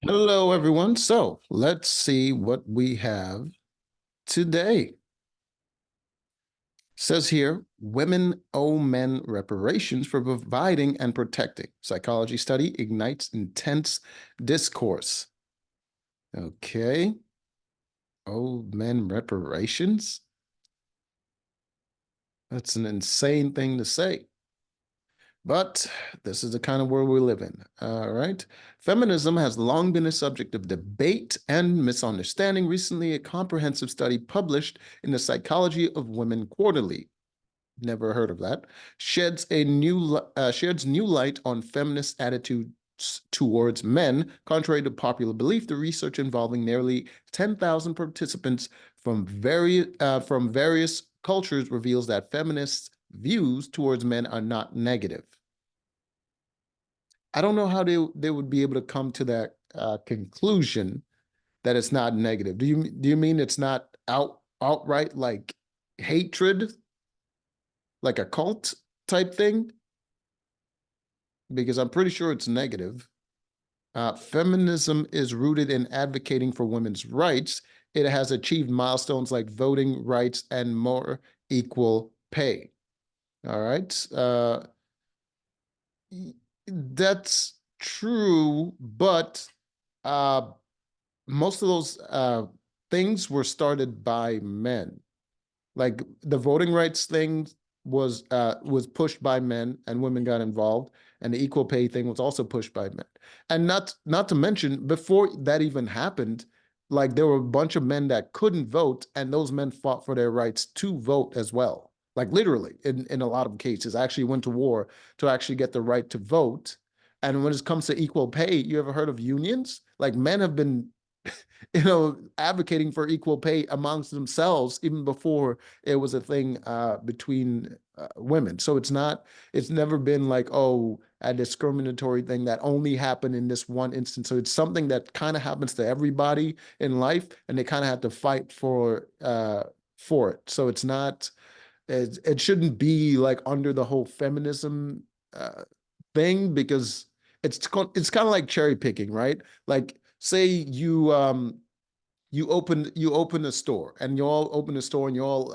Hello, everyone. So let's see what we have today. Says here, women owe men reparations for providing and protecting. Psychology study ignites intense discourse. Okay. Owe men reparations? That's an insane thing to say. But this is the kind of world we live in. All right. Feminism has long been a subject of debate and misunderstanding. Recently, a comprehensive study published in the Psychology of Women Quarterly, never heard of that, sheds new light on feminist attitudes towards men. Contrary to popular belief, the research involving nearly 10,000 participants from various cultures reveals that feminists' views towards men are not negative. I don't know how they would be able to come to that conclusion that it's not negative. Do you mean it's not outright like hatred, like a cult type thing? Because I'm pretty sure it's negative. Feminism is rooted in advocating for women's rights. It has achieved milestones like voting rights and more equal pay. All right. That's true, but uh, most of those things were started by men. Like the voting rights thing was pushed by men, and women got involved, and the equal pay thing was also pushed by men. And not to mention, before that even happened, like there were a bunch of men that couldn't vote, and those men fought for their rights to vote as well. Like literally, in a lot of cases, actually went to war to actually get the right to vote. And when it comes to equal pay, you ever heard of unions? Like men have been advocating for equal pay amongst themselves even before it was a thing between women. So it's never been like, oh, a discriminatory thing that only happened in this one instance. So it's something that kind of happens to everybody in life, and they kind of have to fight for it. So it shouldn't be like under the whole feminism thing, because it's kind of like cherry picking, right? Like say you open a store, and you all open a store, and you're all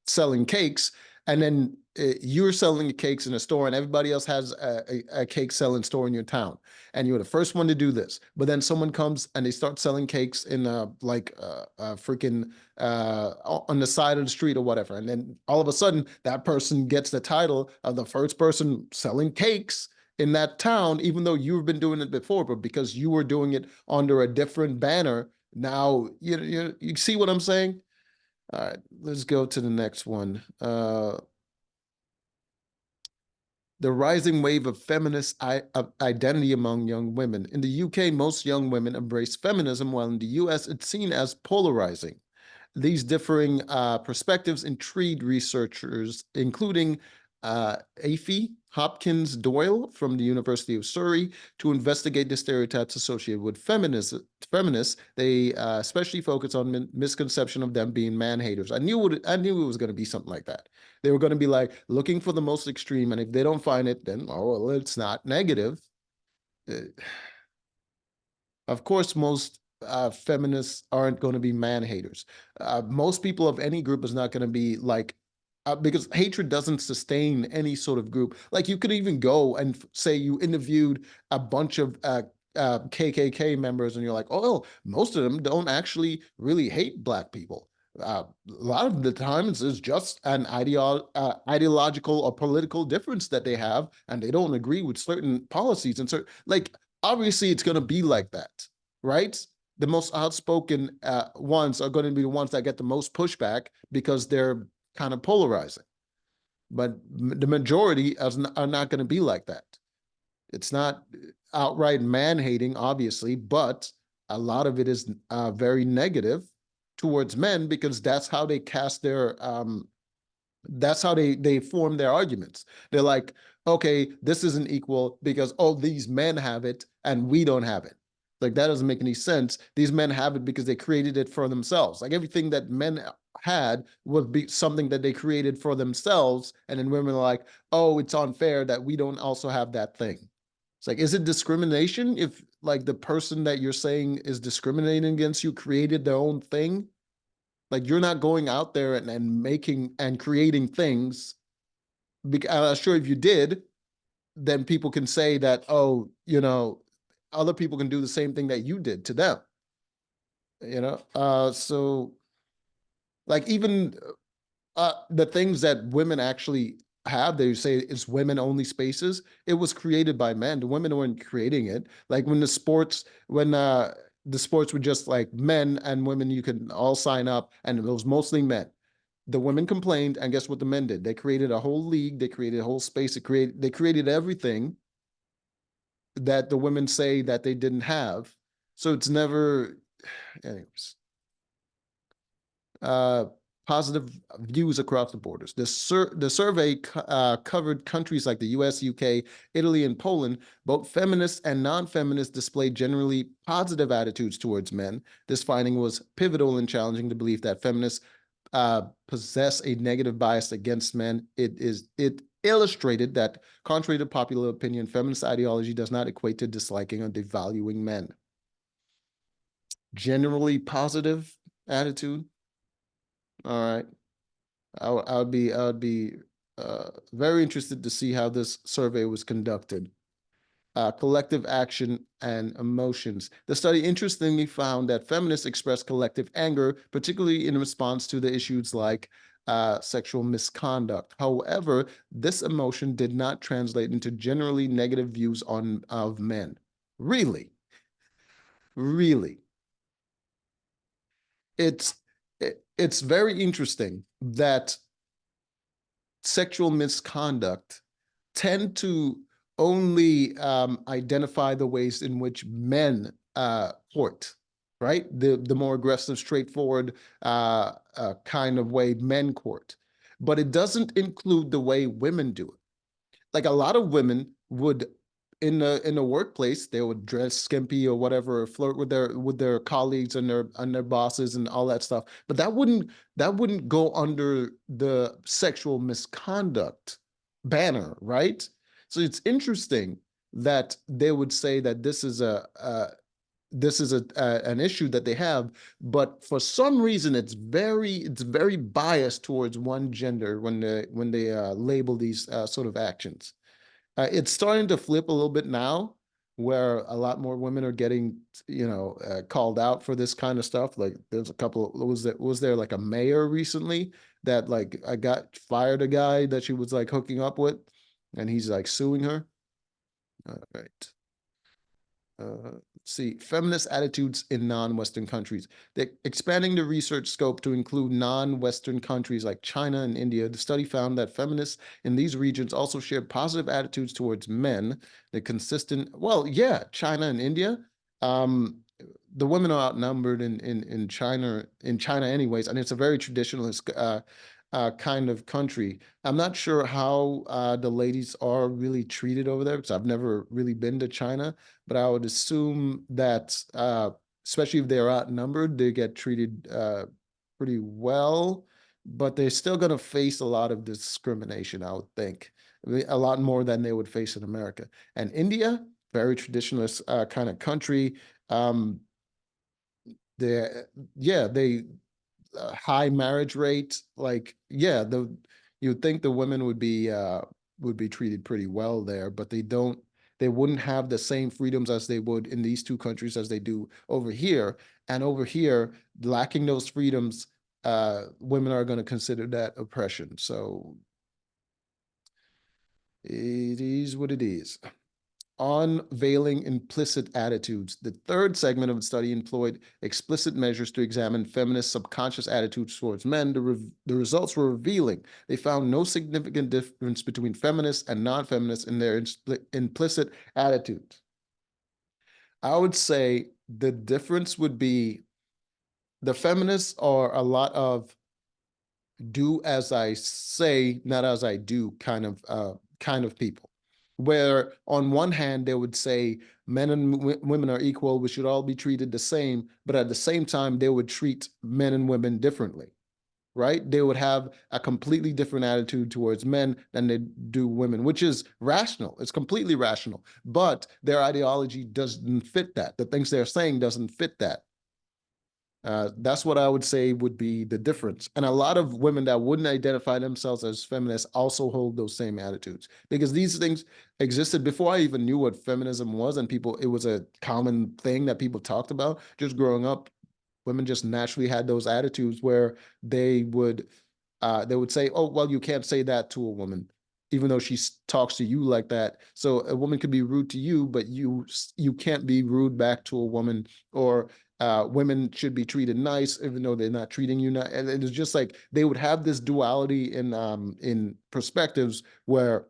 selling cakes, and then you're selling the cakes in a store, and everybody else has a cake selling store in your town, and you're the first one to do this. But then someone comes and they start selling cakes in a freaking on the side of the street or whatever, and then all of a sudden that person gets the title of the first person selling cakes in that town, even though you've been doing it before, but because you were doing it under a different banner, now you see what I'm saying? All right, let's go to the next one. The rising wave of feminist identity among young women. In the UK, most young women embrace feminism, while in the US, it's seen as polarizing. These differing perspectives intrigued researchers, including Afy Hopkins Doyle from the University of Surrey, to investigate the stereotypes associated with feminists. They especially focus on misconception of them being man haters. I knew it was going to be something like that. They were going to be like looking for the most extreme, and if they don't find it, then well, it's not negative. Uh, of course, most feminists aren't going to be man haters. Most people of any group is not going to be like, because hatred doesn't sustain any sort of group. Like you could even go and say you interviewed a bunch of KKK members, and you're like, oh, most of them don't actually really hate black people. A lot of the times it's just an ideological or political difference that they have, and they don't agree with certain policies and certain, like, obviously it's going to be like that, right? The most outspoken ones are going to be the ones that get the most pushback because they're kind of polarizing. But the majority are not going to be like that. It's not outright man hating, obviously, but a lot of it is very negative towards men, because that's how they cast their that's how they form their arguments. They're like, okay, this isn't equal because oh, these men have it and we don't have it. Like that doesn't make any sense. These men have it because they created it for themselves. Like everything that men had would be something that they created for themselves, and then women are like, oh, it's unfair that we don't also have that thing. It's like, is it discrimination if like the person that you're saying is discriminating against you created their own thing? Like you're not going out there and making and creating things. I'm sure if you did, then people can say that, oh, other people can do the same thing that you did to them. So like even the things that women actually have, they say it's women only spaces. It was created by men. The women weren't creating it. Like when the sports were just like men and women, you could all sign up, and it was mostly men. The women complained, and guess what the men did? They created a whole league. They created a whole space. They created everything that the women say that they didn't have. So it's never, anyways. Uh, Positive views across the borders. The survey covered countries like the US, UK, Italy, and Poland. Both feminists and non-feminists displayed generally positive attitudes towards men. This finding was pivotal in challenging the belief that feminists possess a negative bias against men. It illustrated that, contrary to popular opinion, feminist ideology does not equate to disliking or devaluing men. Generally positive attitude. All right. I would be very interested to see how this survey was conducted. Collective action and emotions. The study interestingly found that feminists express collective anger, particularly in response to the issues like sexual misconduct. However, this emotion did not translate into generally negative views of men. Really, really, it's it's very interesting that sexual misconduct tend to only identify the ways in which men court, right? The more aggressive, straightforward kind of way men court, but it doesn't include the way women do it. Like a lot of women would in the workplace, they would dress skimpy or whatever, or flirt with their colleagues and their bosses and all that stuff. But that wouldn't go under the sexual misconduct banner, right? So it's interesting that they would say that this is an issue that they have, but for some reason it's very biased towards one gender when they label these sort of actions. It's starting to flip a little bit now, where a lot more women are getting, called out for this kind of stuff. Like there's a couple. Was there like a mayor recently that like I got fired a guy that she was like hooking up with, and he's like suing her. All right. See, feminist attitudes in non-Western countries. They're expanding the research scope to include non-Western countries like China and India. The study found that feminists in these regions also shared positive attitudes towards men. The consistent, well, yeah, China and India. Um, the women are outnumbered in China anyways, and it's a very traditionalist kind of country. I'm not sure how the ladies are really treated over there because I've never really been to China, but I would assume that, especially if they're outnumbered, they get treated pretty well, but they're still going to face a lot of discrimination, I would think. I mean, a lot more than they would face in America. And India, very traditionalist kind of country. Um, they, yeah, they high marriage rate. Like, yeah, you'd think the women would be treated pretty well there, but they wouldn't have the same freedoms as they would in these two countries as they do over here. And over here, lacking those freedoms, women are going to consider that oppression. So it is what it is. Unveiling implicit attitudes. The third segment of the study employed explicit measures to examine feminist subconscious attitudes towards men. The results were revealing. They found no significant difference between feminists and non-feminists in their implicit attitudes. I would say the difference would be the feminists are a lot of do as I say, not as I do kind of people. Where on one hand they would say men and women are equal, we should all be treated the same, but at the same time they would treat men and women differently. right? They would have a completely different attitude towards men than they do women, which is rational. It's completely rational. But their ideology doesn't fit that. The things they're saying doesn't fit that. That's what I would say would be the difference. And a lot of women that wouldn't identify themselves as feminists also hold those same attitudes because these things existed before I even knew what feminism was. And people, it was a common thing that people talked about just growing up. Women just naturally had those attitudes where they would say, "Oh, well, you can't say that to a woman, even though she talks to you like that." So a woman could be rude to you, but you can't be rude back to a woman, or women should be treated nice, even though they're not treating you nice. And it's just like they would have this duality in perspectives where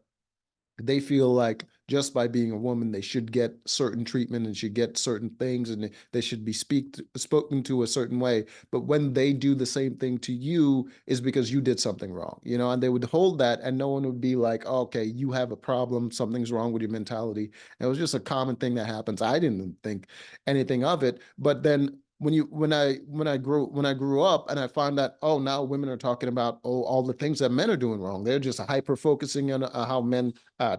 they feel like just by being a woman they should get certain treatment and should get certain things and they should be spoken to a certain way, but when they do the same thing to you is because you did something wrong, and they would hold that and no one would be like, oh, okay, you have a problem, something's wrong with your mentality. And it was just a common thing that happens. I didn't think anything of it, but then when I grew up and I found that, oh, now women are talking about, oh, all the things that men are doing wrong. They're just hyper focusing on how men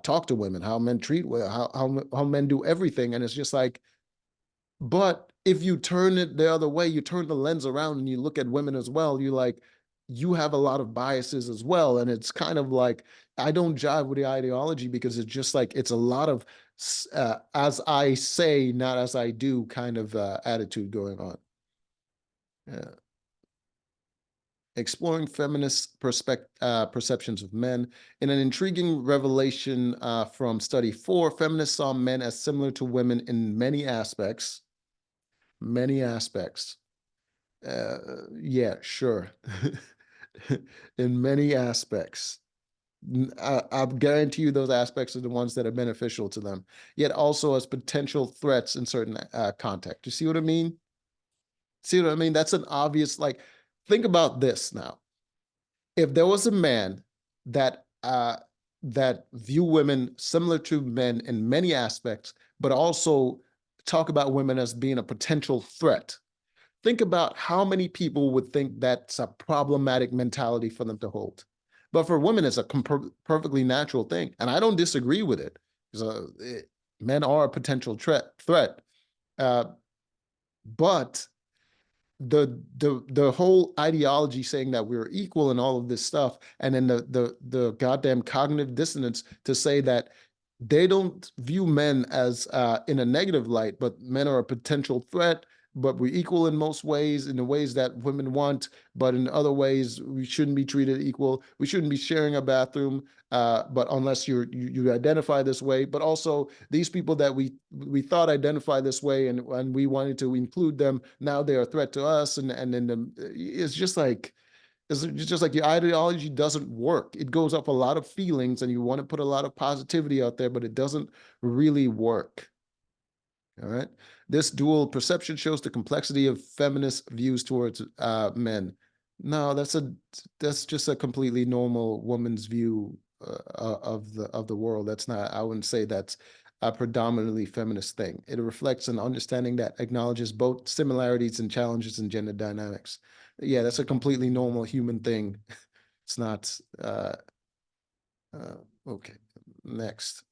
talk to women, how men treat women, how men do everything. And it's just like, but if you turn it the other way, you turn the lens around and you look at women as well, you're like, you have a lot of biases as well. And it's kind of like, I don't jive with the ideology because it's just like, it's a lot of as I say, not as I do kind of attitude going on. Yeah. Exploring feminist perceptions of men. In an intriguing revelation from study 4, feminists saw men as similar to women in many aspects. Many aspects. Yeah, sure. In many aspects. I guarantee you those aspects are the ones that are beneficial to them, yet also as potential threats in certain context. You see what I mean? See what I mean? That's an obvious, like, think about this now. If there was a man that view women similar to men in many aspects, but also talk about women as being a potential threat, think about how many people would think that's a problematic mentality for them to hold. But for women, it's a perfectly natural thing, and I don't disagree with it. So men are a potential threat, uh, but the whole ideology saying that we're equal and all of this stuff, and then the goddamn cognitive dissonance to say that they don't view men as in a negative light, but men are a potential threat, but we're equal in most ways, in the ways that women want, but in other ways we shouldn't be treated equal. We shouldn't be sharing a bathroom, but unless you identify this way. But also these people that we thought identify this way, and we wanted to include them, now they're a threat to us, and then it's just like. It's just like your ideology doesn't work. It goes up a lot of feelings and you want to put a lot of positivity out there, but it doesn't really work. All right. This dual perception shows the complexity of feminist views towards men. No, that's just a completely normal woman's view of the world. That's not. I wouldn't say that's a predominantly feminist thing. It reflects an understanding that acknowledges both similarities and challenges in gender dynamics. Yeah, that's a completely normal human thing. It's not. Uh, okay, next.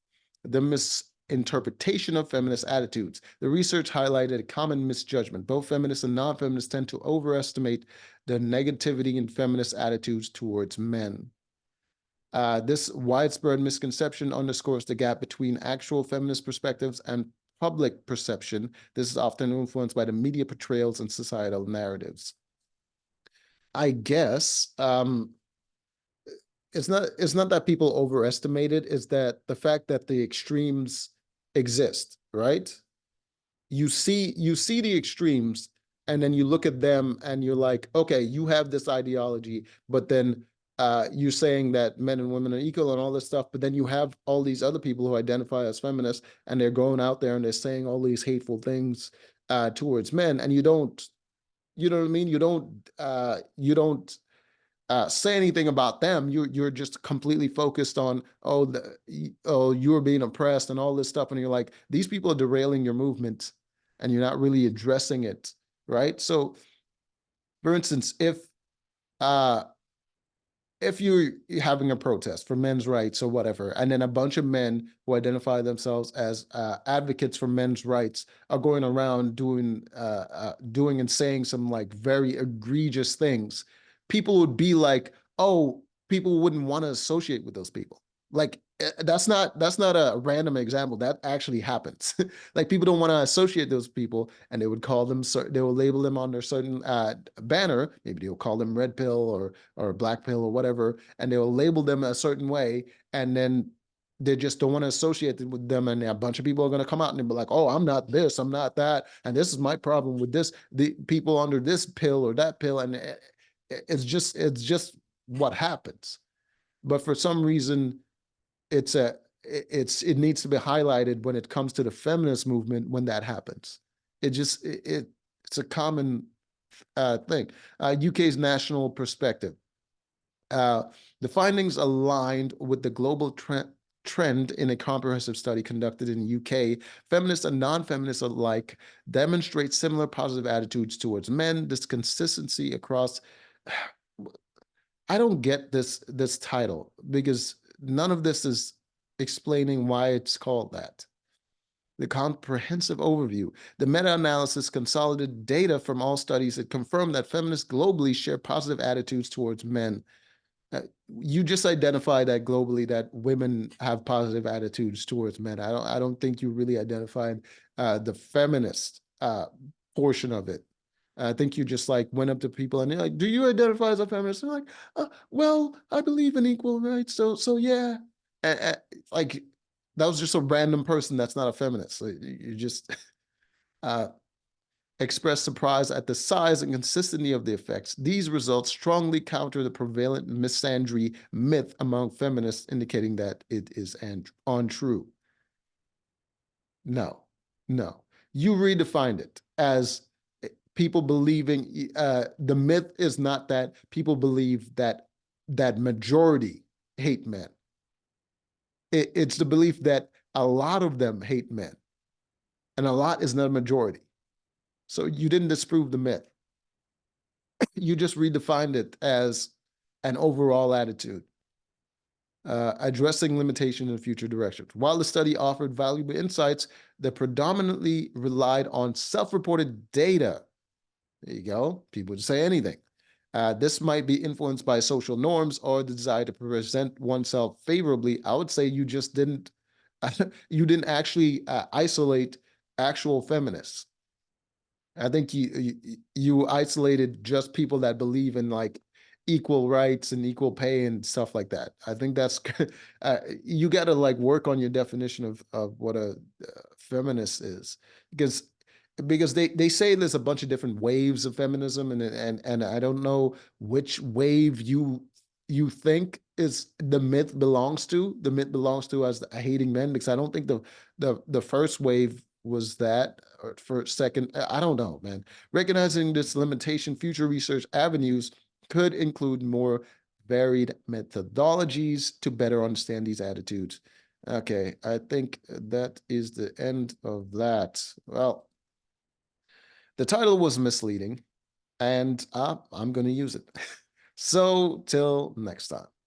The misinterpretation of feminist attitudes. The research highlighted a common misjudgment. Both feminists and non-feminists tend to overestimate the negativity in feminist attitudes towards men. This widespread misconception underscores the gap between actual feminist perspectives and public perception. This is often influenced by the media portrayals and societal narratives. I guess it's not that people overestimate it, it's that the fact that the extremes exist, right? You see the extremes and then you look at them and you're like, okay, you have this ideology, but then you're saying that men and women are equal and all this stuff, but then you have all these other people who identify as feminists and they're going out there and they're saying all these hateful things towards men, and you know what I mean? You don't say anything about them. You're just completely focused on, oh, you're being oppressed and all this stuff, and you're like, these people are derailing your movement, and you're not really addressing it, right? So, for instance, if if you're having a protest for men's rights or whatever, and then a bunch of men who identify themselves as advocates for men's rights are going around doing and saying some like very egregious things, people would be like, "Oh, people wouldn't want to associate with those people." Like that's not a random example. That actually happens. Like people don't want to associate those people, and they would call them. They will label them on their certain banner. Maybe they'll call them red pill or black pill or whatever, and they'll label them a certain way, and then they just don't want to associate with them. And a bunch of people are going to come out and be like, "Oh, I'm not this, I'm not that, and this is my problem with this. The people under this pill or that pill," and it's just what happens. But for some reason, it needs to be highlighted when it comes to the feminist movement when that happens. It's a common thing. UK's national perspective. Uh, the findings aligned with the global trend in a comprehensive study conducted in the UK. Feminists and non-feminists alike demonstrate similar positive attitudes towards men. This consistency across I don't get this title because none of this is explaining why it's called that. The comprehensive overview. The meta-analysis consolidated data from all studies that confirmed that feminists globally share positive attitudes towards men. You just identified that globally that women have positive attitudes towards men. I don't think you really identified the feminist portion of it. I think you just like went up to people and they're like, "Do you identify as a feminist?" And they're like, "Well, I believe in equal rights, so yeah." And, like that was just a random person that's not a feminist. So you just uh, expressed surprise at the size and consistency of the effects. These results strongly counter the prevalent misandry myth among feminists, indicating that it is untrue. No, no. You redefined it as people believing the myth is not that people believe that majority hate men. It's the belief that a lot of them hate men, and a lot is not a majority. So you didn't disprove the myth. You just redefined it as an overall attitude, addressing limitation in future directions. While the study offered valuable insights that predominantly relied on self-reported data, there you go, people would say anything. This might be influenced by social norms or the desire to present oneself favorably. I would say you just didn't, you didn't actually isolate actual feminists. I think you isolated just people that believe in like equal rights and equal pay and stuff like that. I think that's you got to like work on your definition of what a feminist is because they say there's a bunch of different waves of feminism and I don't know which wave you think is the myth belongs to. The myth belongs to as hating men because I don't think the first wave was that or first second I don't know, man. Recognizing this limitation, future research avenues could include more varied methodologies to better understand these attitudes. Okay, I think that is the end of that. Well, the title was misleading, and I'm going to use it. So, till next time.